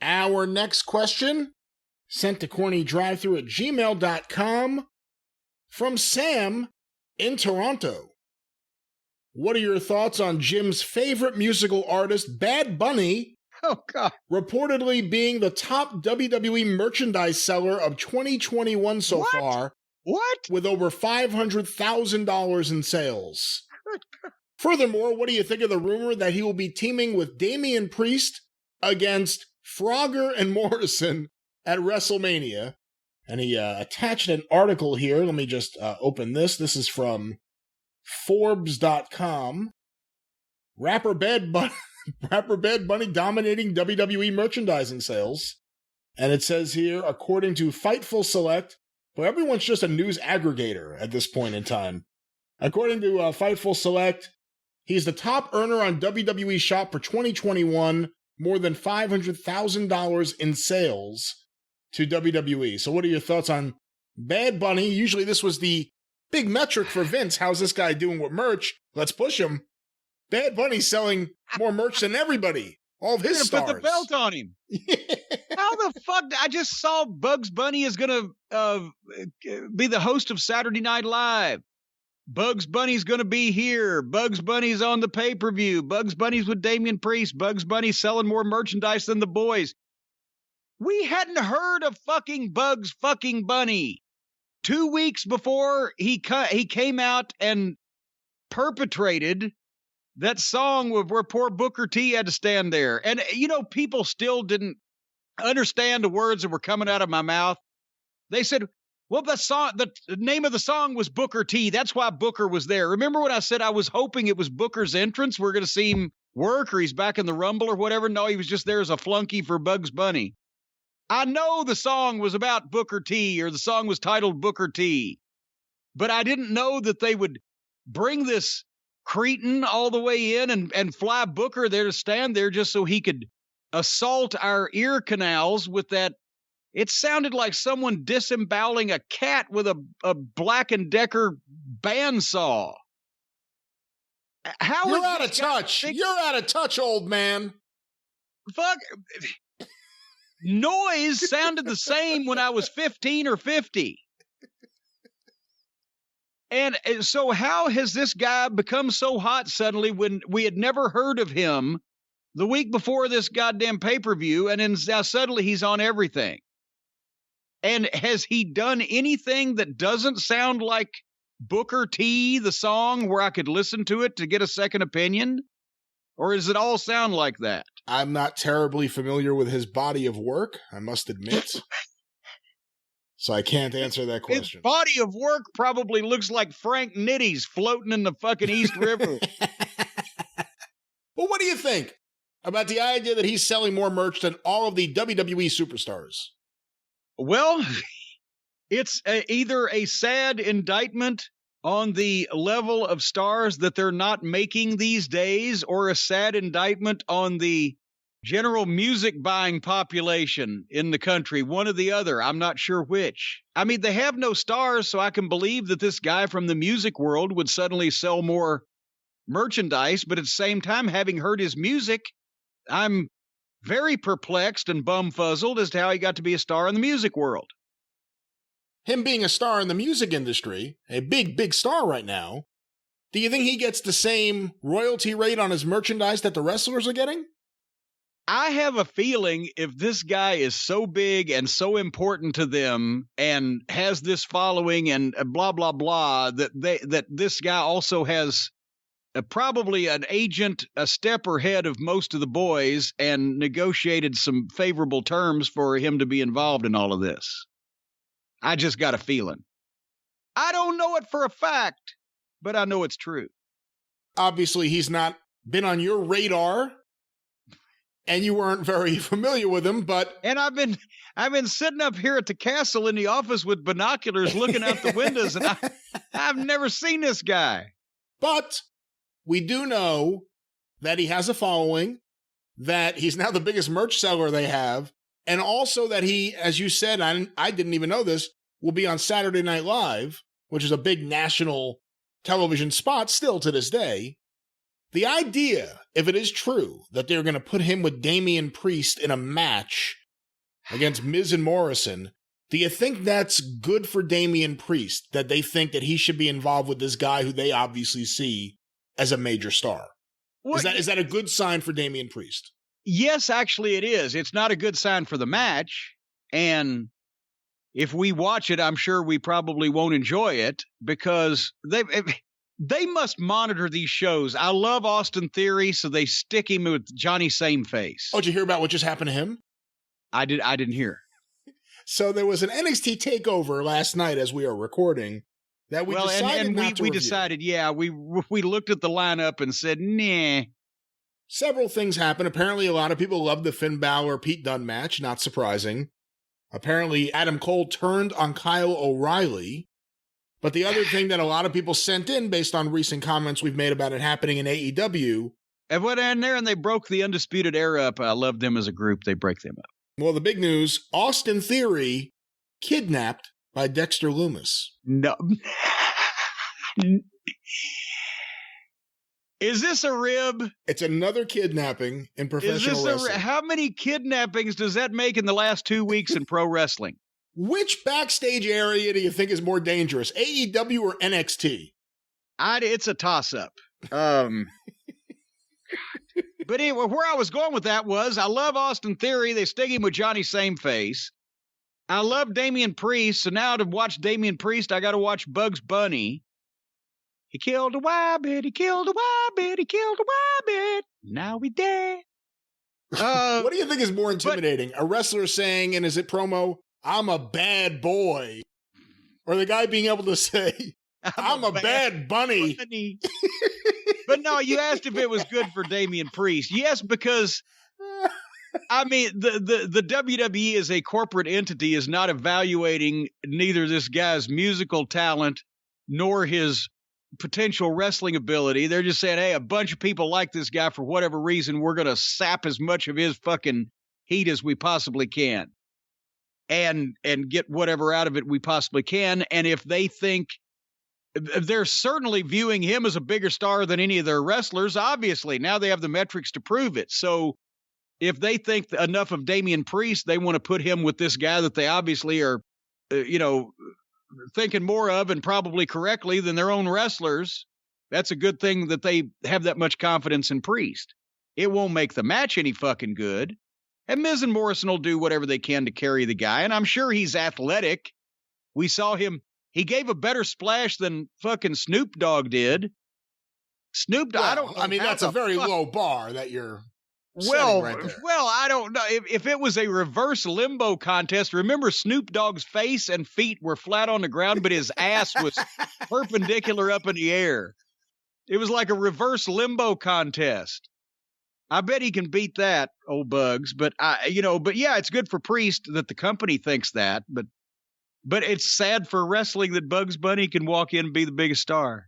Our next question, sent to CornyDriveThru@gmail.com from Sam in Toronto. What are your thoughts on Jim's favorite musical artist, Bad Bunny, Oh, God. reportedly being the top WWE merchandise seller of 2021 so What? far, What? with over $500,000 in sales? Furthermore, what do you think of the rumor that he will be teaming with Damian Priest against Frogger and Morrison at WrestleMania? And he attached an article here. Let me just open this. This is from Forbes.com. Rapper Bad Bunny dominating WWE merchandising sales. And it says here, according to Fightful Select, well, everyone's just a news aggregator at this point in time. According to Fightful Select, he's the top earner on WWE Shop for 2021, more than $500,000 in sales to WWE. So what are your thoughts on Bad Bunny? Usually this was the big metric for Vince. How's this guy doing with merch? Let's push him. Bad Bunny's selling more merch than everybody. All of his stars. Put the belt on him. How the fuck? I just saw Bugs Bunny is going to be the host of Saturday Night Live. Bugs Bunny's going to be here. Bugs Bunny's on the pay-per-view. Bugs Bunny's with Damian Priest. Bugs Bunny's selling more merchandise than the boys. We hadn't heard of fucking Bugs fucking Bunny. 2 weeks before he came out and perpetrated that song where poor Booker T had to stand there. And, you know, people still didn't understand the words that were coming out of my mouth. They said, well, the name of the song was Booker T. That's why Booker was there. Remember when I said I was hoping it was Booker's entrance? We're going to see him work, or he's back in the Rumble or whatever. No, he was just there as a flunky for Bugs Bunny. I know the song was about Booker T, or the song was titled Booker T, but I didn't know that they would bring this cretin all the way in and fly Booker there to stand there just so he could assault our ear canals with that. It sounded like someone disemboweling a cat with a Black & Decker bandsaw. How You're out of touch. You're out of touch, old man. Fuck. Noise sounded the same when I was 15 or 50. And so how has this guy become so hot suddenly when we had never heard of him the week before this goddamn pay-per-view, and then now suddenly he's on everything? And has he done anything that doesn't sound like Booker T, the song, where I could listen to it to get a second opinion? Or does it all sound like that? I'm not terribly familiar with his body of work, I must admit. So I can't answer that question. His body of work probably looks like Frank Nitty's floating in the fucking East River. Well, what do you think about the idea that he's selling more merch than all of the WWE superstars? Well, it's either a sad indictment on the level of stars that they're not making these days, or a sad indictment on the general music buying population in the country. One or the other. I'm not sure which. I mean, they have no stars, so I can believe that this guy from the music world would suddenly sell more merchandise, but at the same time, having heard his music, I'm very perplexed and bumfuzzled as to how he got to be a star in the music world. Him being a star in the music industry, a big, big star right now, do you think he gets the same royalty rate on his merchandise that the wrestlers are getting? I have a feeling if this guy is so big and so important to them and has this following and blah, blah, blah, that this guy also has probably an agent a step ahead of most of the boys and negotiated some favorable terms for him to be involved in all of this. I just got a feeling. I don't know it for a fact, but I know it's true. Obviously, he's not been on your radar, and you weren't very familiar with him, but... And I've been sitting up here at the castle in the office with binoculars looking out the windows, and I've never seen this guy. But we do know that he has a following, that he's now the biggest merch seller they have, and also that he, as you said, I didn't even know this, will be on Saturday Night Live, which is a big national television spot still to this day. The idea, if it is true, that they're going to put him with Damian Priest in a match against Miz and Morrison, do you think that's good for Damian Priest, that they think that he should be involved with this guy who they obviously see as a major star? Well, is that a good sign for Damian Priest? Yes, actually it is. It's not a good sign for the match. And if we watch it, I'm sure we probably won't enjoy it because they must monitor these shows. I love Austin Theory, so they stick him with Johnny Sameface. Oh, did you hear about what just happened to him? I didn't hear. So there was an NXT takeover last night as we are recording that we decided not to review. Decided, yeah, we looked at the lineup and said, nah. Several things happened. Apparently, a lot of people loved the Finn Balor-Pete Dunne match. Not surprising. Apparently, Adam Cole turned on Kyle O'Reilly. But the other thing that a lot of people sent in, based on recent comments we've made about it happening in AEW. And went in there and they broke the Undisputed Era up. I love them as a group. They break them up. Well, the big news, Austin Theory kidnapped by Dexter Lumis. No. Is this a rib? It's another kidnapping in professional wrestling. How many kidnappings does that make in the last 2 weeks in pro wrestling? Which backstage area do you think is more dangerous, AEW or NXT? It's a toss-up. But anyway, where I was going with that was, I love Austin Theory. They stick him with Johnny Sameface. I love Damian Priest, so now to watch Damian Priest, I got to watch Bugs Bunny. He killed a wabbit, he killed a wabbit, he killed a wabbit. Now we dead. What do you think is more intimidating? A wrestler saying in his promo, "I'm a bad boy," or the guy being able to say, I'm a bad bunny. But no, you asked if it was good for Damian Priest. Yes, because I mean, the WWE as a corporate entity is not evaluating neither this guy's musical talent nor his potential wrestling ability. They're just saying, hey, a bunch of people like this guy for whatever reason. We're going to sap as much of his fucking heat as we possibly can and get whatever out of it we possibly can. And if they think they're certainly viewing him as a bigger star than any of their wrestlers, obviously now they have the metrics to prove it. So if they think enough of Damian Priest, they want to put him with this guy that they obviously are, thinking more of and probably correctly than their own wrestlers. That's a good thing that they have that much confidence in Priest. It won't make the match any fucking good. And Miz and Morrison will do whatever they can to carry the guy. And I'm sure he's athletic. We saw him. He gave a better splash than fucking Snoop Dogg did. Snoop Dogg, well, I mean, that's a very low bar that you're well, right there. Well, I don't know. If it was a reverse limbo contest, remember Snoop Dogg's face and feet were flat on the ground, but his ass was perpendicular up in the air. It was like a reverse limbo contest. I bet he can beat that, old Bugs. But yeah, it's good for Priest that the company thinks that. But it's sad for wrestling that Bugs Bunny can walk in and be the biggest star.